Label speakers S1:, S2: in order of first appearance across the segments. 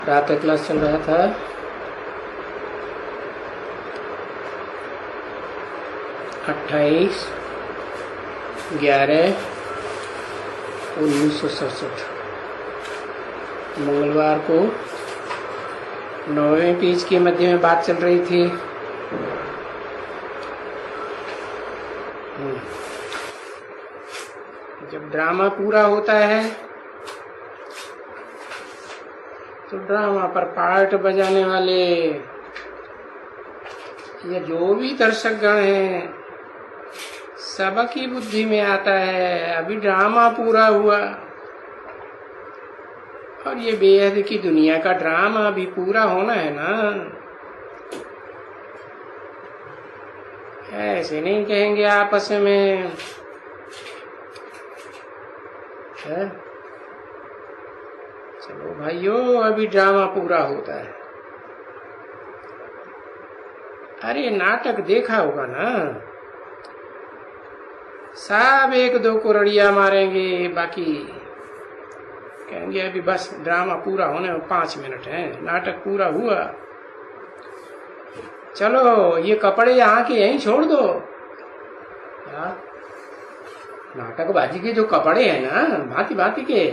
S1: रात का क्लास चल रहा था। अट्ठाईस 11/1967 मंगलवार को 9वें पेज के मध्य में बात चल रही थी। जब ड्रामा पूरा होता है तो ड्रामा पर पार्ट बजाने वाले या जो भी दर्शकगण हैं सबकी बुद्धि में आता है अभी ड्रामा पूरा हुआ और ये बेहद की दुनिया का ड्रामा भी पूरा होना है ना। ऐसे नहीं कहेंगे आपस में है? चलो भाइयों अभी ड्रामा पूरा होता है। अरे नाटक देखा होगा ना, सब एक दो को रड़िया मारेंगे, बाकी कहेंगे अभी बस ड्रामा पूरा होने में 5 मिनट है, नाटक पूरा हुआ, चलो ये कपड़े यहाँ के यहीं छोड़ दो। नाटकबाजी के जो कपड़े हैं ना भांति भांति के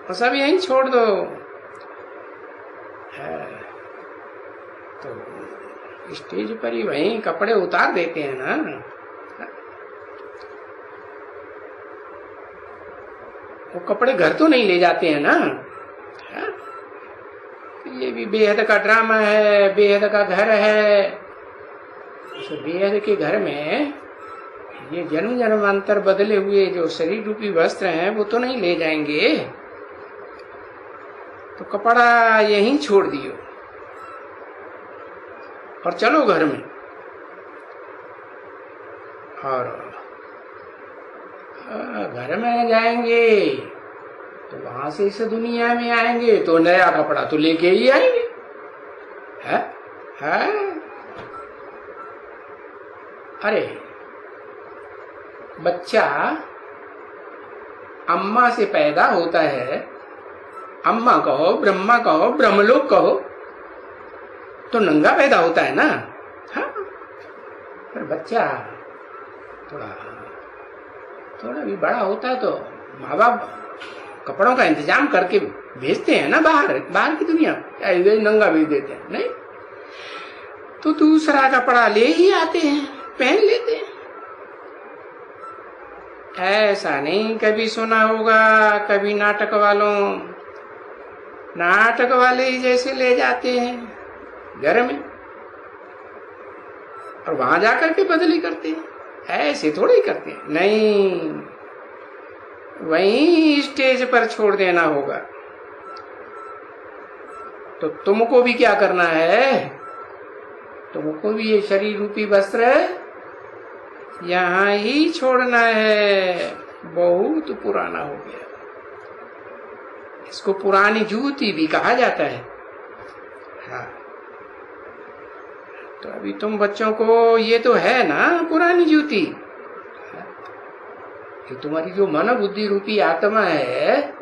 S1: वो सब यहीं छोड़ दो। तो स्टेज पर ही वहीं कपड़े उतार देते हैं ना। वो कपड़े घर तो नहीं ले जाते हैं ना। ये भी बेहद का ड्रामा है, बेहद का घर है। उस बेहद के घर में ये जन्म जन्मांतर बदले हुए जो शरीर रूपी वस्त्र हैं वो तो नहीं ले जाएंगे, तो कपड़ा यहीं छोड़ दियो और चलो घर में। और घर में जाएंगे तो वहां से इस दुनिया में आएंगे तो नया कपड़ा तो लेके ही आएंगे। है? अरे बच्चा अम्मा से पैदा होता है, अम्मा कहो, ब्रह्मा कहो, ब्रह्मलोक कहो, तो नंगा पैदा होता है ना। हाँ? पर बच्चा थोड़ा भी बड़ा होता है तो माँ बाप कपड़ों का इंतजाम करके भेजते हैं ना बाहर की दुनिया, ऐसे नंगा भेज देते हैं नहीं, तो दूसरा कपड़ा ले ही आते हैं, पहन लेते हैं। ऐसा नहीं कभी सुना होगा कभी नाटक वाले ही जैसे ले जाते हैं घर में और वहां जाकर के बदली करते हैं, ऐसे थोड़े ही करते हैं। नहीं, वहीं स्टेज पर छोड़ देना होगा। तो तुमको भी क्या करना है, तुमको भी ये शरीर रूपी वस्त्र यहाँ ही छोड़ना है। बहुत पुराना हो गया, इसको पुरानी जूती भी कहा जाता है। हाँ, तो अभी तुम बच्चों को ये तो है ना पुरानी जूती, कि तुम्हारी जो मन बुद्धि रूपी आत्मा है,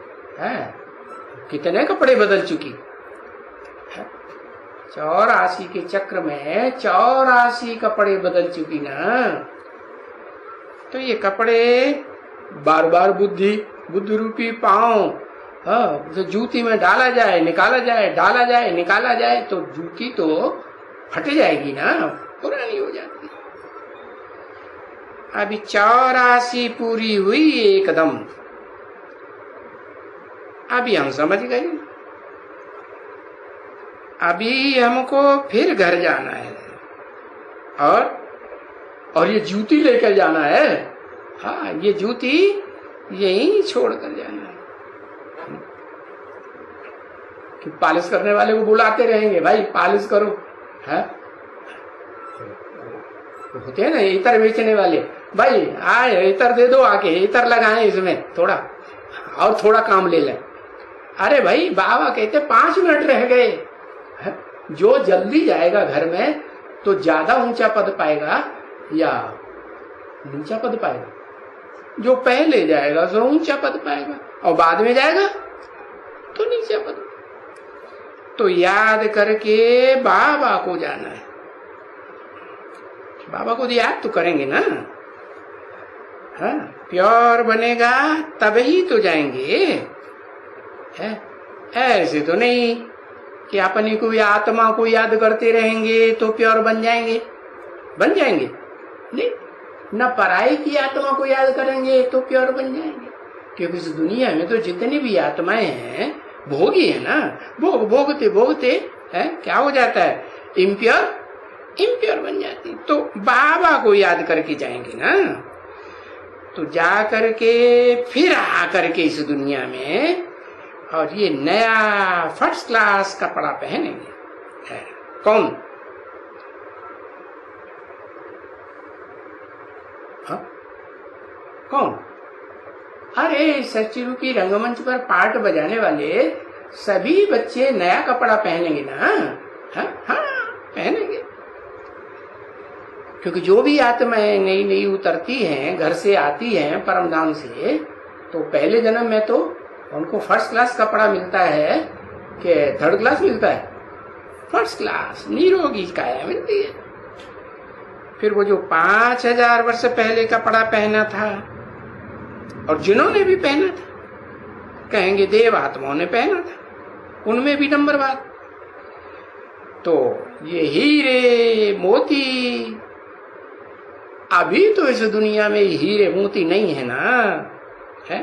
S1: कितने कपड़े बदल चुकी। 84 के चक्र में 84 कपड़े बदल चुकी ना। तो ये कपड़े बार बार बुद्धि रूपी पांव तो जूती में डाला जाए निकाला जाए, डाला जाए निकाला जाए, तो जूती तो फट जाएगी ना, पुरानी हो जाती। अभी 84 पूरी हुई एकदम, अभी हम समझ गए। अभी हमको फिर घर जाना है और ये जूती लेकर जाना है। हाँ, ये जूती यहीं छोड़ कर जाना है। कि पालिश करने वाले को बुलाते रहेंगे, भाई पालिश करो। है? होते हैं ना इतर बेचने वाले, भाई आए इतर दे दो, आके इतर लगाए इसमें थोड़ा और थोड़ा काम ले लें। अरे भाई बाबा कहते 5 मिनट रह गए। जो जल्दी जाएगा घर में तो ज्यादा ऊंचा पद पाएगा या नीचा पद पाएगा? जो पहले जाएगा सो ऊंचा पद पाएगा और बाद में जाएगा तो नीचा पद। तो याद करके बाबा को जाना है। बाबा को याद तो करेंगे ना। हाँ, प्योर बनेगा तब ही तो जाएंगे। है ऐसे तो नहीं कि अपनी को आत्मा को याद करते रहेंगे तो प्योर बन जाएंगे। बन जाएंगे नहीं, न पराई की आत्मा को याद करेंगे तो प्योर बन जाएंगे। क्योंकि इस दुनिया में तो जितनी भी आत्माएं हैं भोगी है ना, भोगते भोगते है क्या हो जाता है, इम्प्योर बन जाती। तो बाबा को याद करके जाएंगे ना, तो जा करके फिर आ करके इस दुनिया में और ये नया फर्स्ट क्लास कपड़ा पहनेंगे। कौन? हाँ? कौन? अरे सचिव की रंगमंच पर पार्ट बजाने वाले सभी बच्चे नया कपड़ा पहनेंगे ना। हाँ पहनेंगे। क्योंकि जो भी आत्माएं नई नई उतरती हैं, घर से आती हैं परमधाम से, तो पहले जन्म में तो उनको फर्स्ट क्लास कपड़ा मिलता है कि थर्ड क्लास मिलता है? फर्स्ट क्लास निरोगी काया मिलती है। फिर वो जो 5000 वर्ष पहले कपड़ा पहना था और जिन्होंने भी पहना था कहेंगे देव आत्माओं ने पहना था, उनमें भी नंबर बात। तो ये हीरे मोती, अभी तो इस दुनिया में हीरे मोती नहीं है ना, है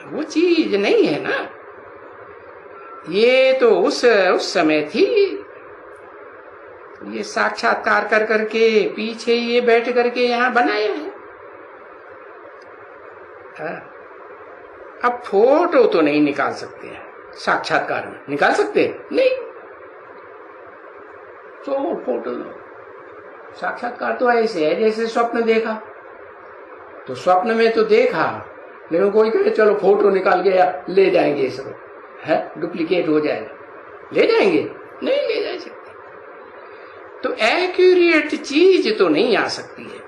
S1: वो चीज नहीं है ना। ये तो उस समय थी। ये साक्षात्कार कर करके पीछे ये बैठ करके यहाँ बनाया है। अब फोटो तो नहीं निकाल सकते हैं साक्षात्कार में, निकाल सकते नहीं। तो फोटो साक्षात्कार तो ऐसे है जैसे स्वप्न देखा। तो स्वप्न में तो देखा, लेकिन कोई कहे चलो फोटो निकाल गया ले जाएंगे, सब है डुप्लीकेट हो जाएगा, ले जाएंगे? नहीं ले जा सकते। तो एक्यूरेट चीज तो नहीं आ सकती है।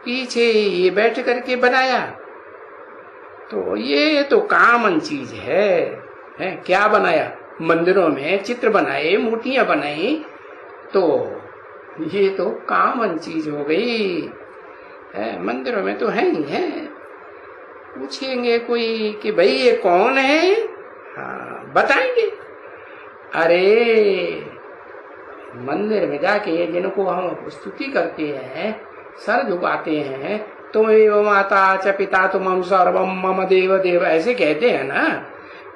S1: पीछे ये बैठ करके बनाया तो ये तो कॉमन चीज है। क्या बनाया? मंदिरों में चित्र बनाए, मूर्तियां बनाई, तो ये तो कॉमन चीज हो गई है। मंदिरों में तो है ही है। पूछेंगे कोई कि भाई ये कौन है? हाँ बताएंगे। अरे मंदिर में जाके जिनको हम स्तुति करते हैं, सर झुकाते हैं, तुम माता च पिता तुम सर्वम मम देव देव ऐसे कहते हैं ना,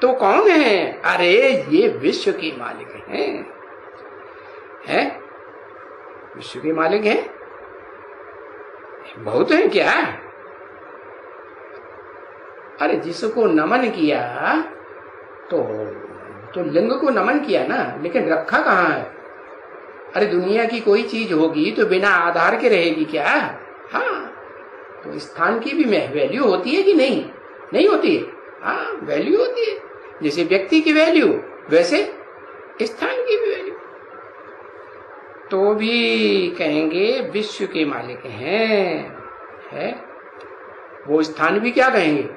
S1: तो कौन है? अरे ये विश्व के मालिक हैं। विश्व के मालिक हैं। बहुत है क्या? अरे जिसको नमन किया तो लिंग को नमन किया ना, लेकिन रखा कहाँ है? अरे दुनिया की कोई चीज होगी तो बिना आधार के रहेगी क्या? हाँ, तो स्थान की भी वैल्यू होती है कि नहीं? नहीं होती है। हाँ वैल्यू होती है। जैसे व्यक्ति की वैल्यू वैसे स्थान की भी वैल्यू। तो भी कहेंगे विश्व के मालिक हैं। वो स्थान भी क्या कहेंगे?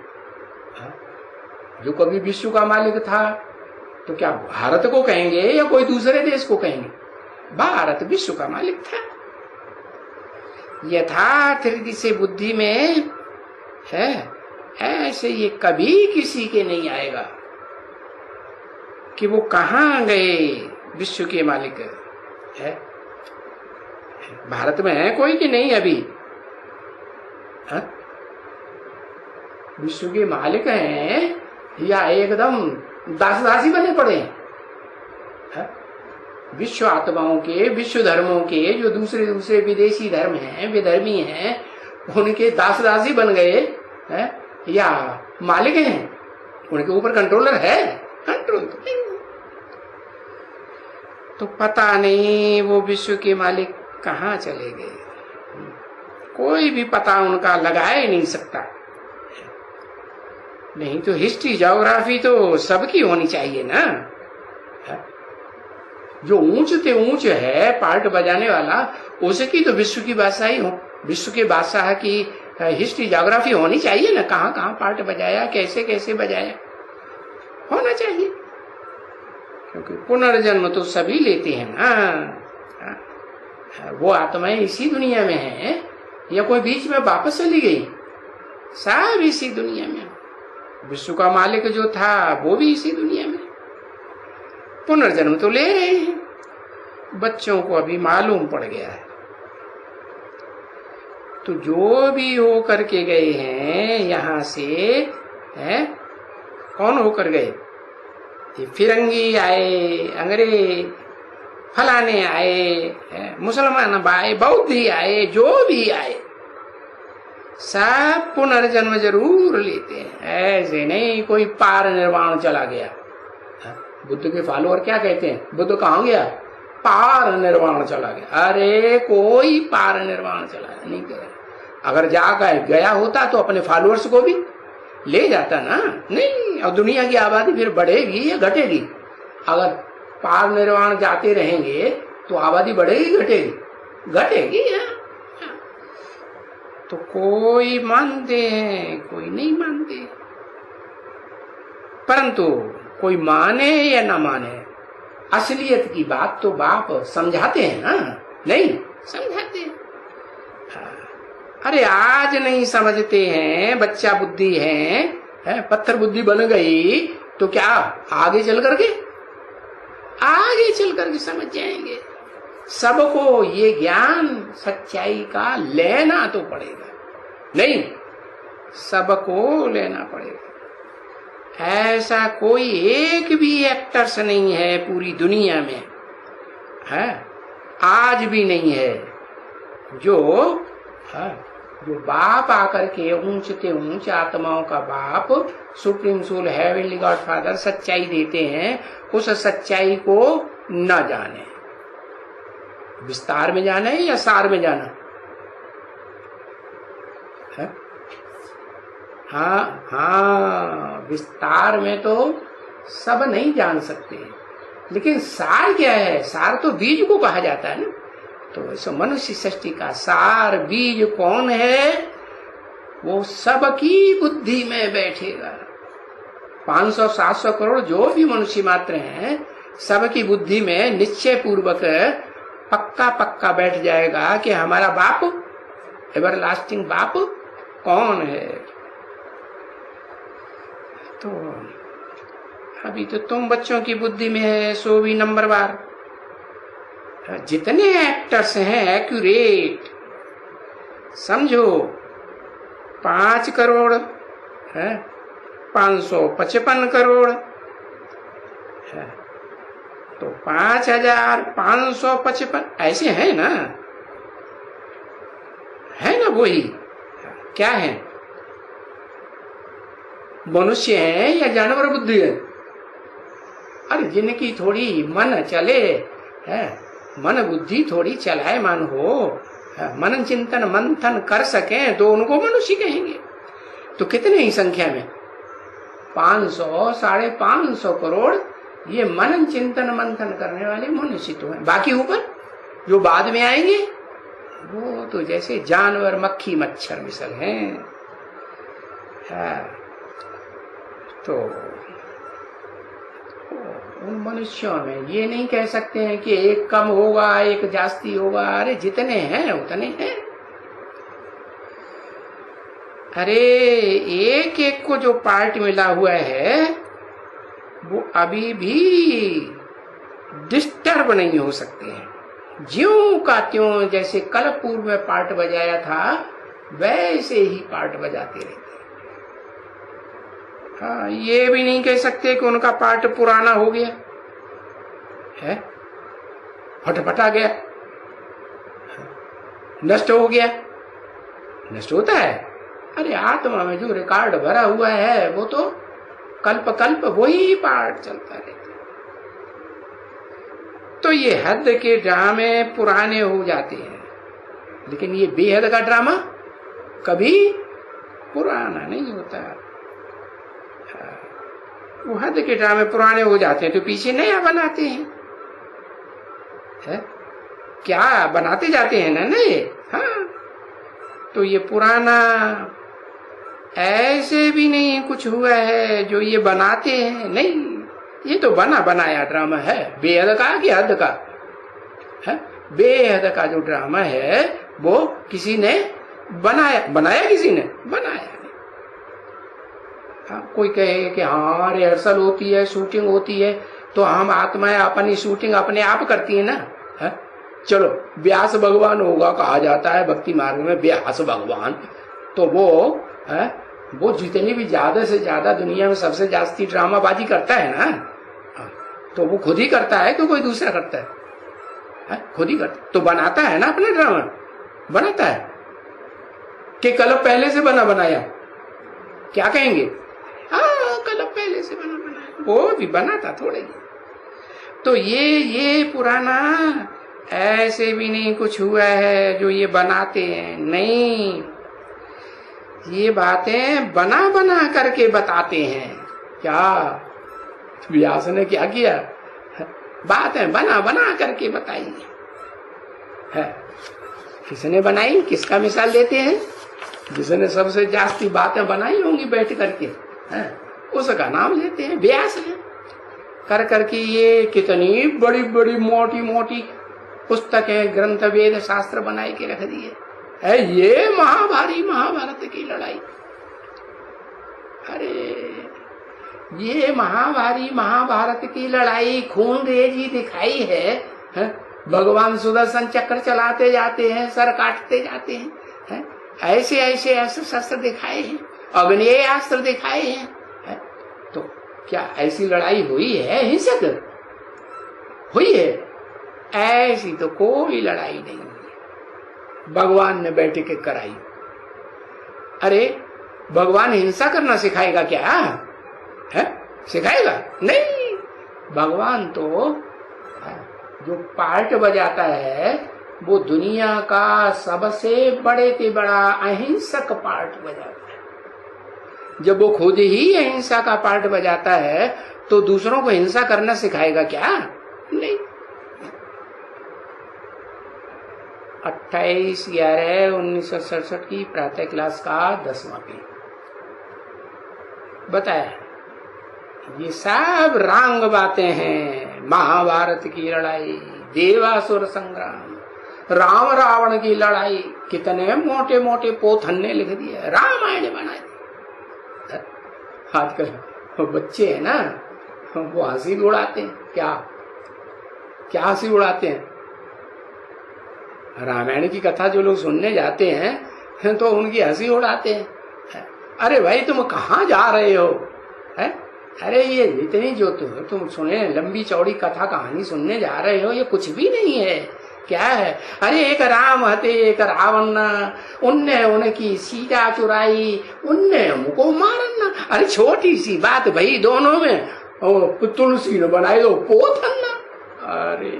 S1: जो कभी विश्व का मालिक था तो क्या भारत को कहेंगे या कोई दूसरे देश को कहेंगे? भारत विश्व का मालिक था। यथार्थ रीति से बुद्धि में है, ऐसे ये कभी किसी के नहीं आएगा कि वो कहाँ गए विश्व के मालिक है। भारत में है कोई कि नहीं अभी? हा? विश्व के मालिक हैं या एकदम दास दासी बने पड़े हैं? विश्व आत्माओं के, विश्व धर्मों के जो दूसरे दूसरे विदेशी धर्म हैं, विधर्मी हैं, उनके दास दासी बन गए हैं या मालिक हैं? उनके ऊपर कंट्रोलर है? कंट्रोल तो नहीं। तो पता नहीं वो विश्व के मालिक कहाँ चले गए। कोई भी पता उनका लगा ही नहीं सकता। नहीं तो हिस्ट्री ज्योग्राफी तो सबकी होनी चाहिए ना। जो ऊंच से ऊंच है पार्ट बजाने वाला, उसकी तो विश्व की बादशाही हो, विश्व के बादशाह की हिस्ट्री ज्योग्राफी होनी चाहिए ना। कहाँ कहाँ पार्ट बजाया, कैसे कैसे बजाया, होना चाहिए। क्योंकि पुनर्जन्म तो सभी लेते हैं ना। वो आत्माएं इसी दुनिया में है या कोई बीच में वापस चली गई? सब इसी दुनिया में। विश्व का मालिक जो था वो भी इसी दुनिया में। पुनर्जन्म तो ले रहे हैं, बच्चों को अभी मालूम पड़ गया है। तो जो भी हो करके गए हैं यहां से, है कौन होकर गए? ये फिरंगी आए, अंग्रेज फलाने आए, मुसलमान आए, बौद्धी आए, जो भी आए, सब पुनर्जन्म जरूर लेते हैं। ऐसे नहीं कोई पार निर्वाण चला गया। बुद्ध के फॉलोअर क्या कहते हैं? बुद्ध कहाँ गया? पार निर्वाण चला गया। अरे कोई पार निर्वाण चला नहीं गया। अगर जाकर गया होता तो अपने फॉलोअर्स को भी ले जाता ना। नहीं, और दुनिया की आबादी फिर बढ़ेगी या घटेगी? अगर पार निर्वाण जाते रहेंगे तो आबादी बढ़ेगी घटेगी? घटेगी। तो कोई मानते हैं, कोई नहीं मानते। परंतु कोई माने या ना माने, असलियत की बात तो बाप समझाते हैं ना। नहीं समझाते हैं। अरे आज नहीं समझते हैं, बच्चा बुद्धि है, पत्थर बुद्धि बन गई तो क्या आगे चल करके समझ जाएंगे। सबको ये ज्ञान सच्चाई का लेना तो पड़ेगा। नहीं, सबको लेना पड़ेगा। ऐसा कोई एक भी एक्टर्स नहीं है पूरी दुनिया में, है आज भी नहीं है, जो बाप आकर के ऊंचते ऊंच आत्माओं का बाप, supreme soul, heavenly God father सच्चाई देते हैं, उस सच्चाई को न जाने। विस्तार में जाना है या सार में जाना है? हाँ, विस्तार में तो सब नहीं जान सकते, लेकिन सार क्या है? सार तो बीज को कहा जाता है ना। तो इस मनुष्य सृष्टि का सार बीज कौन है? वो सबकी बुद्धि में बैठेगा। 500-700 करोड़ जो भी मनुष्य मात्र हैं, सबकी बुद्धि में निश्चय पूर्वक पक्का बैठ जाएगा कि हमारा बाप, एवरलास्टिंग बाप कौन है। तो अभी तो तुम बच्चों की बुद्धि में है 100 भी नंबरवार। जितने एक्टर्स हैं एक्यूरेट, समझो 5 करोड़ है, 555 करोड़ है, तो 5555 ऐसे हैं ना, है ना? वही क्या है? मनुष्य है या जानवर बुद्धि है? अरे जिनकी थोड़ी मन चले है, मन बुद्धि थोड़ी चलायमान हो, मनन चिंतन मंथन कर सके तो उनको मनुष्य कहेंगे। तो कितने ही संख्या में 500 550 करोड़ ये मनन चिंतन मंथन करने वाले मनुष्य तो हैं। बाकी ऊपर जो बाद में आएंगे वो तो जैसे जानवर मक्खी मच्छर मिसल हैं। तो उन मनुष्यों में ये नहीं कह सकते हैं कि एक कम होगा एक जास्ती होगा। अरे जितने हैं उतने हैं। अरे एक एक को जो पार्ट मिला हुआ है वो अभी भी डिस्टर्ब नहीं हो सकते हैं। ज्यों का त्यों जैसे कल पूर्व में पार्ट बजाया था वैसे ही पार्ट बजाते रहते। हाँ, ये भी नहीं कह सकते कि उनका पार्ट पुराना हो गया है, फटफटा गया, नष्ट हो गया। नष्ट होता है? अरे आत्मा में जो रिकॉर्ड भरा हुआ है वो तो कल्प कल्प वही पार्ट चलता रहता है। तो ये हद के ड्रामे पुराने हो जाते हैं, लेकिन ये बेहद का ड्रामा कभी पुराना नहीं होता। वो हद के ड्रामे पुराने हो जाते हैं तो पीछे नया बनाते हैं, है? क्या बनाते जाते हैं ना नए। हाँ, तो ये पुराना ऐसे भी नहीं कुछ हुआ है जो ये बनाते हैं। नहीं, ये तो बना बनाया ड्रामा है, बेहद का कि हद का है। बेहद का जो ड्रामा है वो किसी ने बनाया, बनाया किसी ने बनाया। हाँ, कोई कहे कि हाँ रिहर्सल होती है, शूटिंग होती है, तो हम आत्माएं अपनी शूटिंग अपने आप करती है ना। है? चलो व्यास भगवान होगा, कहा जाता है भक्ति मार्ग में व्यास भगवान, तो वो है वो जितनी भी ज्यादा से ज्यादा दुनिया में सबसे जास्ती ड्रामाबाजी करता है ना, तो वो खुद ही करता है कि कोई दूसरा करता है? खुद ही करता, तो बनाता है ना अपना ड्रामा, बनाता है कि कल पहले से बना बनाया, क्या कहेंगे? हाँ कल पहले से बना बनाया, वो भी बनाता थोड़े। तो ये पुराना ऐसे भी नहीं कुछ हुआ है जो ये बनाते हैं, नहीं, ये बातें बना बना करके बताते हैं। क्या व्यास ने क्या किया? बातें बना बना करके बताई है। किसने बनाई? किसका मिसाल देते हैं? जिसने सबसे जास्ती बातें बनाई होंगी बैठ करके है, उसका नाम लेते हैं व्यास है। कर करके ये कितनी बड़ी बड़ी मोटी मोटी पुस्तकें, ग्रंथ, वेद शास्त्र बनाए के रख दिए है। ये महाभारत की लड़ाई, अरे ये महाभारत की लड़ाई खून रेजी दिखाई है? भगवान सुदर्शन चक्र चलाते जाते हैं, सर काटते जाते हैं, है? ऐसे ऐसे अस्त्र शस्त्र दिखाए हैं, अग्नेय अस्त्र दिखाए हैं, है? तो क्या ऐसी लड़ाई हुई है? हिंसक हुई है? ऐसी तो कोई लड़ाई नहीं हुई, भगवान ने बैठ के कराई। अरे भगवान हिंसा करना सिखाएगा क्या? है? सिखाएगा? नहीं, भगवान तो जो पार्ट बजाता है वो दुनिया का सबसे बड़े से बड़ा अहिंसक पार्ट बजाता है। जब वो खुद ही अहिंसा का पार्ट बजाता है तो दूसरों को हिंसा करना सिखाएगा क्या? नहीं। 28/11/1967 की प्रातः क्लास का 10वां पेज बताया। ये सब रंग बातें हैं। महाभारत की लड़ाई, देवासुर संग्राम, राम रावण की लड़ाई, कितने मोटे मोटे पोथन ने लिख दिए, रामायण बना दी। आजकल बच्चे हैं ना, वो हंसी उड़ाते हैं। क्या क्या हंसी उड़ाते हैं? रामायण की कथा जो लोग सुनने जाते हैं तो उनकी हंसी उड़ाते हैं। अरे भाई तुम कहाँ जा रहे हो? है? अरे ये इतनी जो तुम सुने लंबी चौड़ी कथा कहानी सुनने जा रहे हो, ये कुछ भी नहीं है। क्या है? अरे एक राम हते एक रावण, उनने उनकी सीता चुराई, उनने हमको मारना। अरे छोटी सी बात भाई, दोनों में तुलसी ने बनाई दो पोथन। अरे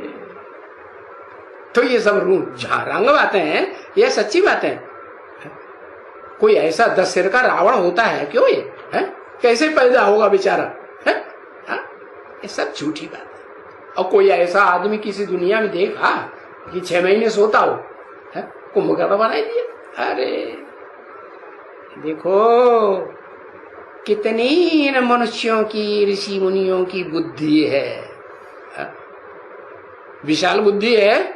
S1: तो ये सब रंग बातें हैं, ये सच्ची बातें हैं। कोई ऐसा 10 सिर का रावण होता है क्यों? ये है? कैसे पैदा होगा बेचारा? है? ये सब झूठी बात है। और कोई ऐसा आदमी किसी दुनिया में देखा कि 6 महीने सोता हो? कुंभकर्ण बना दिया। अरे देखो कितनी इन मनुष्यों की, ऋषि मुनियों की बुद्धि है। विशाल बुद्धि है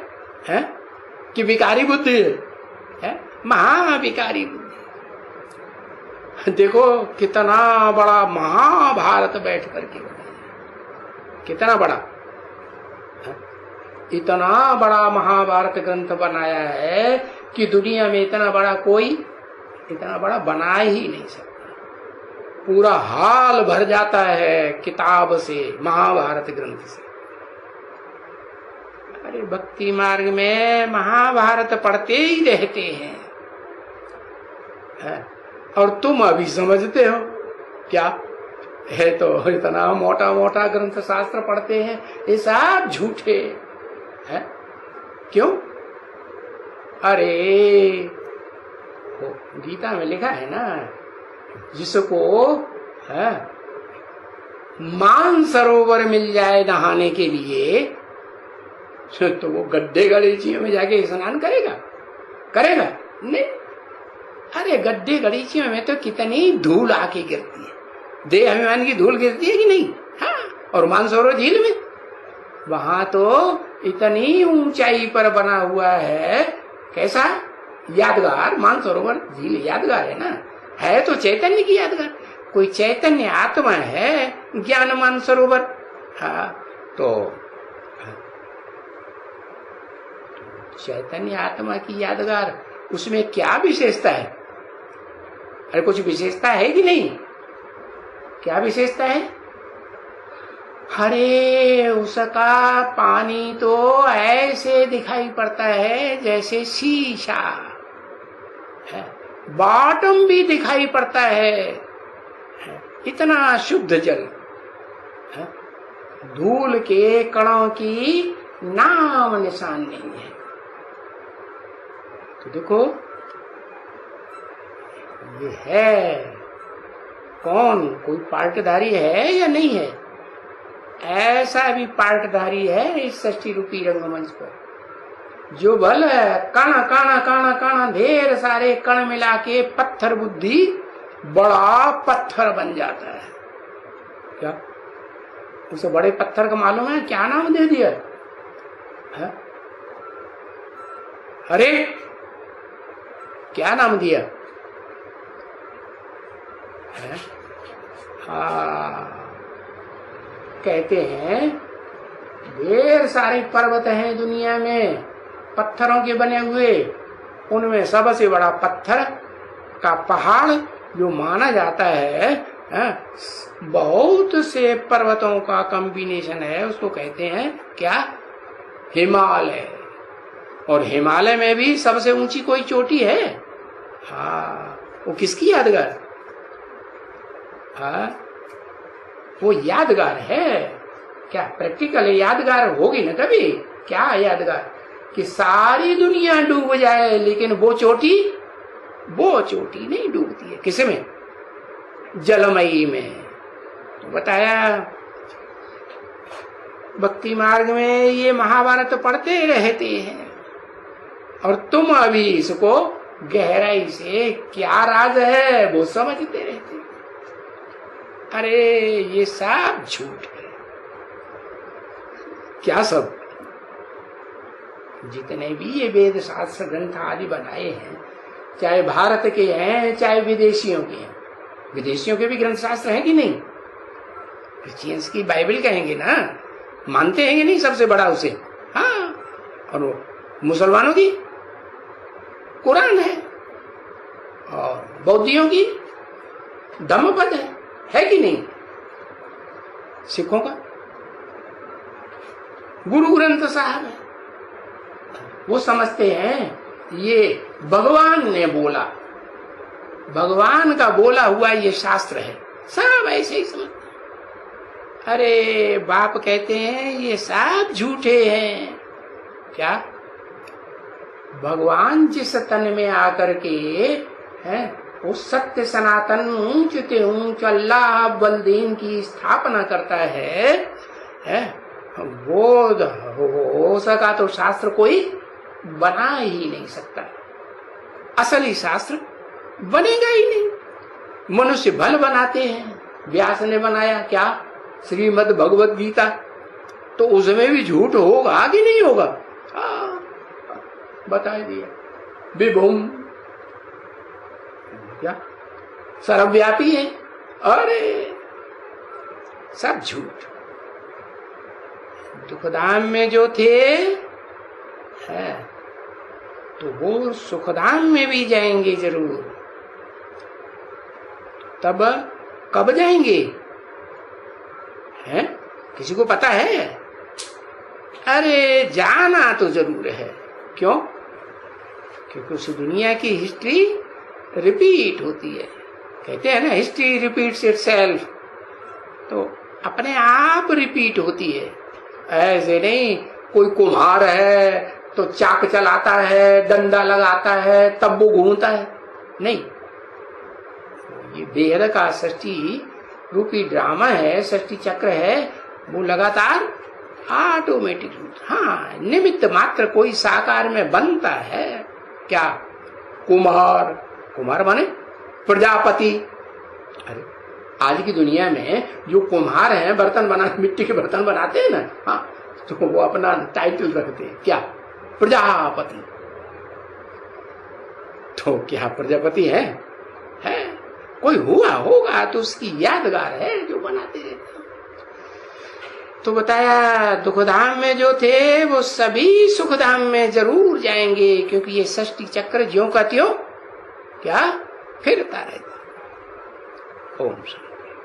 S1: कि विकारी बुद्धि है? महाविकारी बुद्धि। देखो कितना बड़ा महाभारत बैठ करके बनाया, कितना बड़ा, इतना बड़ा महाभारत ग्रंथ बनाया है कि दुनिया में इतना बड़ा कोई इतना बड़ा बना ही नहीं सकता। पूरा हाल भर जाता है किताब से, महाभारत ग्रंथ से। अरे भक्ति मार्ग में महाभारत पढ़ते ही रहते हैं, और तुम अभी समझते हो क्या है? तो इतना मोटा मोटा ग्रंथ शास्त्र पढ़ते हैं, ये सब झूठे है। क्यों? अरे गीता में लिखा है ना, जिसको है मानसरोवर मिल जाए नहाने के लिए तो वो गड्ढे गलीचियों में जाके स्नान करेगा? नहीं। अरे गड्ढे गलीचियों में तो कितनी धूल आके गिरती है, देह अभिमान की धूल गिरती है कि नहीं? हाँ, और मानसरोवर झील में, वहां तो इतनी ऊंचाई पर बना हुआ है, कैसा यादगार, मानसरोवर झील यादगार है ना, है तो चैतन्य की यादगार। कोई चैतन्य आत्मा है ज्ञान मानसरोवर। हाँ, तो चैतन्य आत्मा की यादगार, उसमें क्या विशेषता है? अरे कुछ विशेषता है कि नहीं? क्या विशेषता है? अरे उसका पानी तो ऐसे दिखाई पड़ता है जैसे शीशा है, बॉटम भी दिखाई पड़ता है, इतना शुद्ध जल है, धूल के कणों की नाम निशान नहीं है। तो देखो ये है कौन, कोई पार्टधारी है या नहीं है? ऐसा भी पार्टधारी है इस षष्ठी रूपी रंगमंच पर, जो बल कण कण कण कण ढेर सारे कण मिला के पत्थर बुद्धि बड़ा पत्थर बन जाता है। क्या उसे बड़े पत्थर का मालूम है क्या नाम दे दिया है? अरे क्या नाम दिया है? कहते हैं ढेर सारे पर्वत हैं दुनिया में पत्थरों के बने हुए, उनमें सबसे बड़ा पत्थर का पहाड़ जो माना जाता है, बहुत से पर्वतों का कॉम्बिनेशन है, उसको कहते हैं क्या? हिमालय। और हिमालय में भी सबसे ऊंची कोई चोटी है? हाँ, वो किसकी यादगार? हाँ, वो यादगार है क्या? प्रैक्टिकल यादगार होगी ना कभी? क्या यादगार? कि सारी दुनिया डूब जाए लेकिन वो चोटी नहीं डूबती है। किसमें? जलमयी में। तो बताया भक्ति मार्ग में ये महाभारत पढ़ते रहते हैं और तुम अभी इसको गहराई से क्या राज है वो समझते रहते। अरे ये सब झूठ है। क्या सब? जितने भी ये वेद शास्त्र ग्रंथ आदि बनाए हैं, चाहे भारत के हैं चाहे विदेशियों के हैं, विदेशियों के भी ग्रंथ शास्त्र हैं कि नहीं? क्रिश्चियंस की बाइबल कहेंगे ना, मानते हैं कि नहीं सबसे बड़ा उसे? हाँ, और वो मुसलमानों की कुरान है और बौद्धियों की धम्मपद है कि नहीं? सिखों का गुरु ग्रंथ साहब है। वो समझते हैं ये भगवान ने बोला, भगवान का बोला हुआ ये शास्त्र है, सब ऐसे ही समझते हैं। अरे बाप कहते हैं ये सब झूठे हैं। क्या? भगवान जिस तन में आकर के है वो सत्य सनातन ऊंचते ऊंच अल्लाह बलदीन की स्थापना करता है, वो हो सका तो शास्त्र कोई बना ही नहीं सकता। असली शास्त्र बनेगा ही नहीं। मनुष्य भल बनाते हैं। व्यास ने बनाया क्या? श्रीमद् भगवद गीता, तो उसमें भी झूठ होगा कि नहीं होगा? बता दिया। विभुम क्या सर्वव्यापी है? अरे सब झूठ। दुखधाम में जो थे है तो वो सुखधाम में भी जाएंगे जरूर। तब कब जाएंगे? हैं? किसी को पता है? अरे जाना तो जरूर है। क्यों? क्योंकि उस दुनिया की हिस्ट्री रिपीट होती है। कहते हैं ना हिस्ट्री रिपीट्स इटसेल्फ, तो अपने आप रिपीट होती है। ऐसे नहीं कोई कुम्हार है तो चाक चलाता है, डंडा लगाता है, तब वो घूमता है, नहीं। ये वेद का सृष्टि रूपी ड्रामा है, सृष्टि चक्र है, वो लगातार ऑटोमेटिक। हाँ, निमित्त मात्र कोई साकार में बनता है। क्या? कुम्हार, कुम्हार माने प्रजापति। अरे आज की दुनिया में जो कुम्हार हैं, बर्तन बना, मिट्टी के बर्तन बनाते हैं ना, हाँ, तो वो अपना टाइटल रखते हैं क्या, प्रजापति। तो क्या प्रजापति है? कोई हुआ होगा तो उसकी यादगार है जो बनाते रहते हैं। तो बताया दुखधाम में जो थे वो सभी सुखधाम में जरूर जाएंगे, क्योंकि ये सृष्टि चक्र ज्यों का त्यों क्या फिरता रहता। ओम शांति।